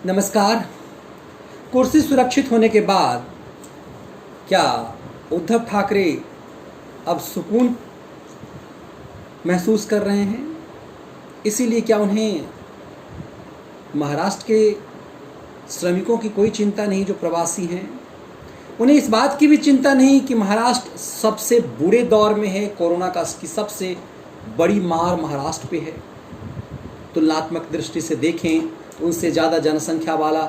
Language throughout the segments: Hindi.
नमस्कार। कुर्सी सुरक्षित होने के बाद क्या उद्धव ठाकरे अब सुकून महसूस कर रहे हैं? इसीलिए क्या उन्हें महाराष्ट्र के श्रमिकों की कोई चिंता नहीं जो प्रवासी हैं? उन्हें इस बात की भी चिंता नहीं कि महाराष्ट्र सबसे बुरे दौर में है, कोरोना की सबसे बड़ी मार महाराष्ट्र पे है। तुलनात्मक दृष्टि से देखें, उनसे ज़्यादा जनसंख्या वाला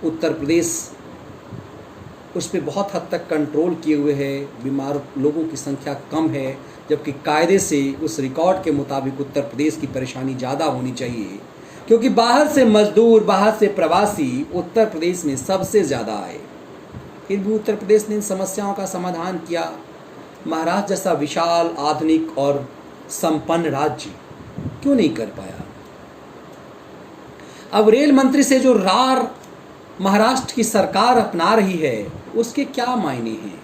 उत्तर प्रदेश उस पर बहुत हद तक कंट्रोल किए हुए है, बीमार लोगों की संख्या कम है, जबकि कायदे से उस रिकॉर्ड के मुताबिक उत्तर प्रदेश की परेशानी ज़्यादा होनी चाहिए, क्योंकि बाहर से मजदूर, बाहर से प्रवासी उत्तर प्रदेश में सबसे ज़्यादा आए। फिर भी उत्तर प्रदेश ने इन समस्याओं का समाधान किया। महाराष्ट्र जैसा विशाल, आधुनिक और संपन्न राज्य क्यों नहीं कर पाया? अब रेल मंत्री से जो रार महाराष्ट्र की सरकार अपना रही है, उसके क्या मायने हैं?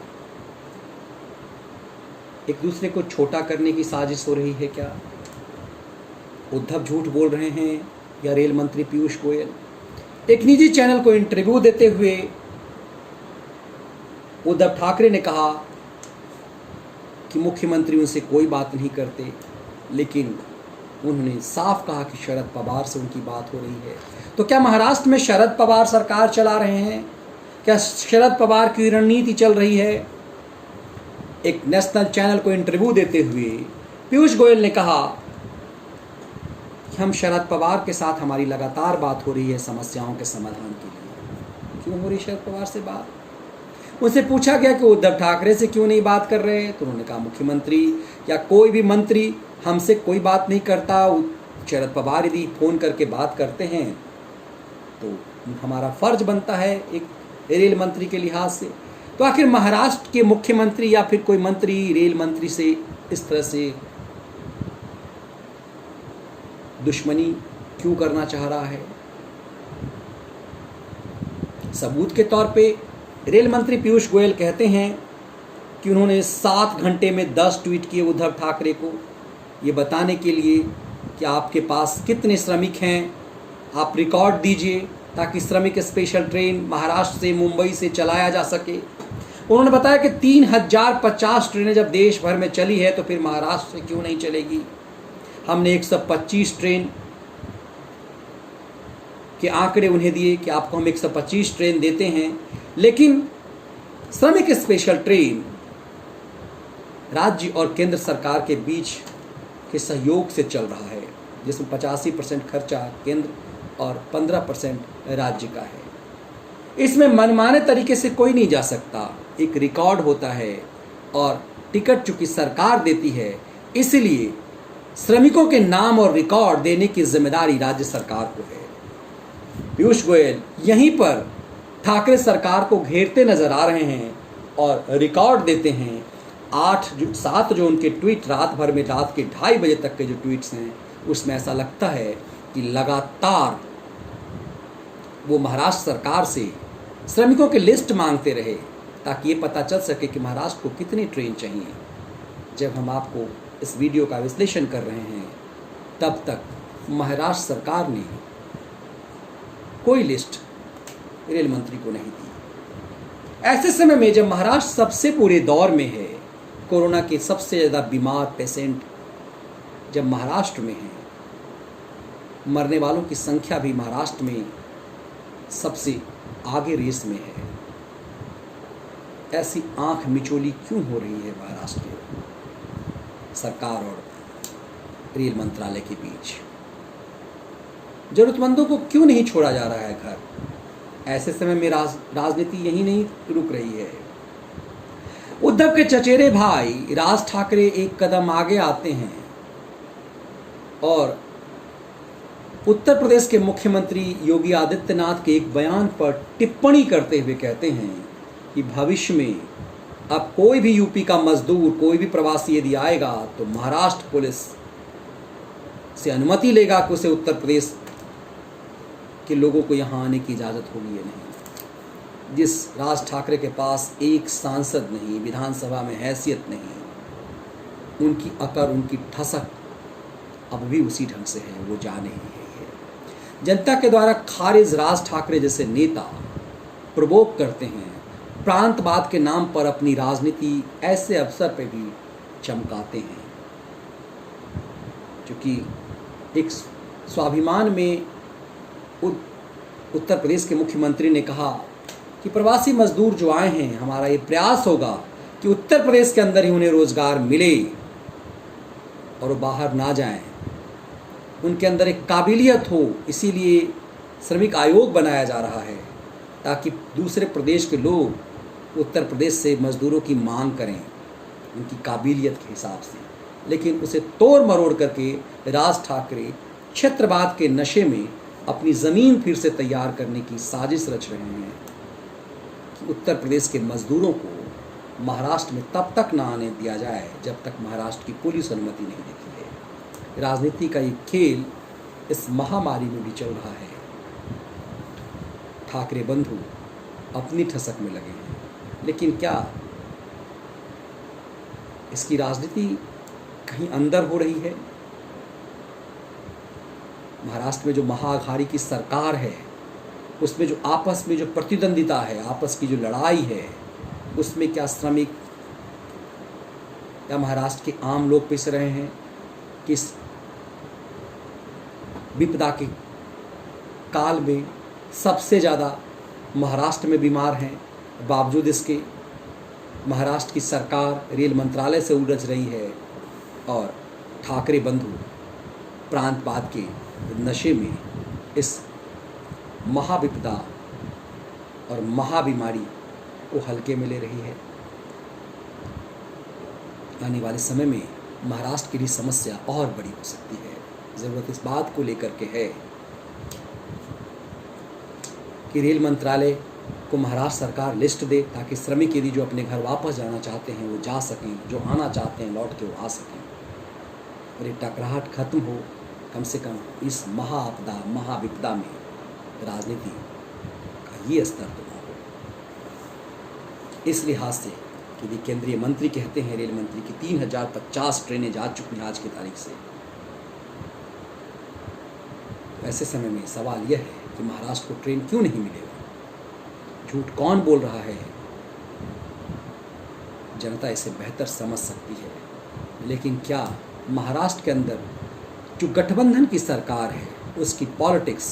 एक दूसरे को छोटा करने की साजिश हो रही है क्या? उद्धव झूठ बोल रहे हैं या रेल मंत्री पीयूष गोयल? एक निजी चैनल को इंटरव्यू देते हुए उद्धव ठाकरे ने कहा कि मुख्यमंत्री उनसे कोई बात नहीं करते, लेकिन उन्होंने साफ कहा कि शरद पवार से उनकी बात हो रही है। तो क्या महाराष्ट्र में शरद पवार सरकार चला रहे हैं? क्या शरद पवार की रणनीति चल रही है? एक नेशनल चैनल को इंटरव्यू देते हुए पीयूष गोयल ने कहा कि हम शरद पवार के साथ हमारी लगातार बात हो रही है समस्याओं के समाधान के लिए। क्यों हो रही शरद पवार से बात? उनसे पूछा गया कि उद्धव ठाकरे से क्यों नहीं बात कर रहे, तो उन्होंने कहा मुख्यमंत्री या कोई भी मंत्री हमसे कोई बात नहीं करता। शरद पवार यदि फ़ोन करके बात करते हैं तो हमारा फ़र्ज बनता है एक रेल मंत्री के लिहाज से। तो आखिर महाराष्ट्र के मुख्यमंत्री या फिर कोई मंत्री रेल मंत्री से इस तरह से दुश्मनी क्यों करना चाह रहा है? सबूत के तौर पे रेल मंत्री पीयूष गोयल कहते हैं कि उन्होंने 7 घंटे में 10 ट्वीट किए उद्धव ठाकरे को, ये बताने के लिए कि आपके पास कितने श्रमिक हैं, आप रिकॉर्ड दीजिए ताकि श्रमिक स्पेशल ट्रेन महाराष्ट्र से, मुंबई से चलाया जा सके। उन्होंने बताया कि 3050 ट्रेनें जब देश भर में चली है तो फिर महाराष्ट्र से क्यों नहीं चलेगी। हमने 125 ट्रेन के आंकड़े उन्हें दिए कि आपको हम 125 ट्रेन देते हैं, लेकिन श्रमिक स्पेशल ट्रेन राज्य और केंद्र सरकार के बीच के सहयोग से चल रहा है, जिसमें 85% खर्चा केंद्र और 15% राज्य का है। इसमें मनमाने तरीके से कोई नहीं जा सकता, एक रिकॉर्ड होता है और टिकट चूंकि सरकार देती है, इसलिए श्रमिकों के नाम और रिकॉर्ड देने की जिम्मेदारी राज्य सरकार को है। पीयूष गोयल यहीं पर ठाकरे सरकार को घेरते नजर आ रहे हैं और रिकॉर्ड देते हैं। 7 जो उनके ट्वीट रात भर में, रात के 2:30 बजे तक के जो ट्वीट्स हैं, उसमें ऐसा लगता है कि लगातार वो महाराष्ट्र सरकार से श्रमिकों की लिस्ट मांगते रहे ताकि ये पता चल सके कि महाराष्ट्र को कितनी ट्रेन चाहिए। जब हम आपको इस वीडियो का विश्लेषण कर रहे हैं, तब तक महाराष्ट्र सरकार ने कोई लिस्ट रेल मंत्री को नहीं दी। ऐसे समय में जब महाराष्ट्र सबसे बुरे दौर में है, कोरोना के सबसे ज़्यादा बीमार पेशेंट जब महाराष्ट्र में हैं, मरने वालों की संख्या भी महाराष्ट्र में सबसे आगे रेस में है, ऐसी आंख मिचोली क्यों हो रही है महाराष्ट्र की सरकार और रेल मंत्रालय के बीच? जरूरतमंदों को क्यों नहीं छोड़ा जा रहा है घर? ऐसे समय में राजनीति यही नहीं रुक रही है। उद्धव के चचेरे भाई राज ठाकरे एक कदम आगे आते हैं और उत्तर प्रदेश के मुख्यमंत्री योगी आदित्यनाथ के एक बयान पर टिप्पणी करते हुए कहते हैं कि भविष्य में अब कोई भी यूपी का मजदूर, कोई भी प्रवासी यदि आएगा तो महाराष्ट्र पुलिस से अनुमति लेगा कि उसे उत्तर प्रदेश के लोगों को यहाँ आने की इजाज़त होगी या नहीं। जिस राज ठाकरे के पास एक सांसद नहीं, विधानसभा में हैसियत नहीं, उनकी अकड़, उनकी ठसक अब भी उसी ढंग से है, वो जा नहीं है। जनता के द्वारा खारिज राज ठाकरे जैसे नेता प्रवोक करते हैं, प्रांतवाद के नाम पर अपनी राजनीति ऐसे अवसर पे भी चमकाते हैं। क्योंकि एक स्वाभिमान में उत्तर प्रदेश के मुख्यमंत्री ने कहा कि प्रवासी मजदूर जो आए हैं, हमारा ये प्रयास होगा कि उत्तर प्रदेश के अंदर ही उन्हें रोजगार मिले और वो बाहर ना जाएं, उनके अंदर एक काबिलियत हो। इसीलिए श्रमिक आयोग बनाया जा रहा है ताकि दूसरे प्रदेश के लोग उत्तर प्रदेश से मजदूरों की मांग करें उनकी काबिलियत के हिसाब से। लेकिन उसे तोड़ मरोड़ करके राज ठाकरे क्षेत्रवाद के नशे में अपनी ज़मीन फिर से तैयार करने की साजिश रच रहे हैं कि उत्तर प्रदेश के मजदूरों को महाराष्ट्र में तब तक ना आने दिया जाए जब तक महाराष्ट्र की पुलिस अनुमति नहीं देती है। राजनीति का ये खेल इस महामारी में भी चल रहा है। ठाकरे बंधु अपनी ठसक में लगे हैं, लेकिन क्या इसकी राजनीति कहीं अंदर हो रही है? महाराष्ट्र में जो महाअघाड़ी की सरकार है, उसमें जो आपस में जो प्रतिद्वंदिता है, आपस की जो लड़ाई है, उसमें क्या श्रमिक या महाराष्ट्र के आम लोग पिस रहे हैं? किस विपदा के काल में सबसे ज़्यादा महाराष्ट्र में बीमार हैं, बावजूद इसके महाराष्ट्र की सरकार रेल मंत्रालय से उलझ रही है और ठाकरे बंधु प्रांतवाद के नशे में इस महाविपदा और महाबीमारी को हल्के में ले रही है। आने वाले समय में महाराष्ट्र की भी समस्या और बड़ी हो सकती है। ज़रूरत इस बात को लेकर के है कि रेल मंत्रालय को महाराष्ट्र सरकार लिस्ट दे ताकि श्रमिक यदि जो अपने घर वापस जाना चाहते हैं वो जा सकें, जो आना चाहते हैं लौट के वो आ सकें और ये टकराहट खत्म हो। कम से कम इस महाआपदा महाविपदा में राजनीति का ये स्तर तो ना हो। इस लिहाज से यदि केंद्रीय मंत्री कहते हैं, रेल मंत्री की 3050 ट्रेनें जा चुकी हैं आज की तारीख से, तो ऐसे समय में सवाल यह है कि महाराष्ट्र को ट्रेन क्यों नहीं मिलेगा? झूठ कौन बोल रहा है? जनता इसे बेहतर समझ सकती है। लेकिन क्या महाराष्ट्र के अंदर जो गठबंधन की सरकार है उसकी पॉलिटिक्स,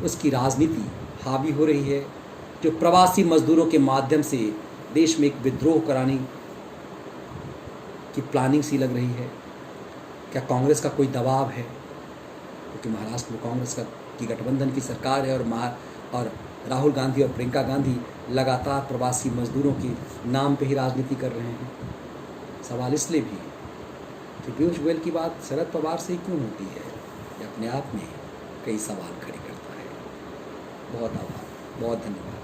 उसकी राजनीति हावी हो रही है, जो प्रवासी मजदूरों के माध्यम से देश में एक विद्रोह कराने की प्लानिंग सी लग रही है? क्या कांग्रेस का कोई दबाव है? क्योंकि महाराष्ट्र में कांग्रेस की गठबंधन की सरकार है और राहुल गांधी और प्रियंका गांधी लगातार प्रवासी मजदूरों के नाम पे ही राजनीति कर रहे हैं। सवाल इसलिए भी कि पीयूष गोयल की बात शरद पवार से ही क्यों होती है, ये अपने आप में कई सवाल खड़े करता है। बहुत आभार, बहुत धन्यवाद।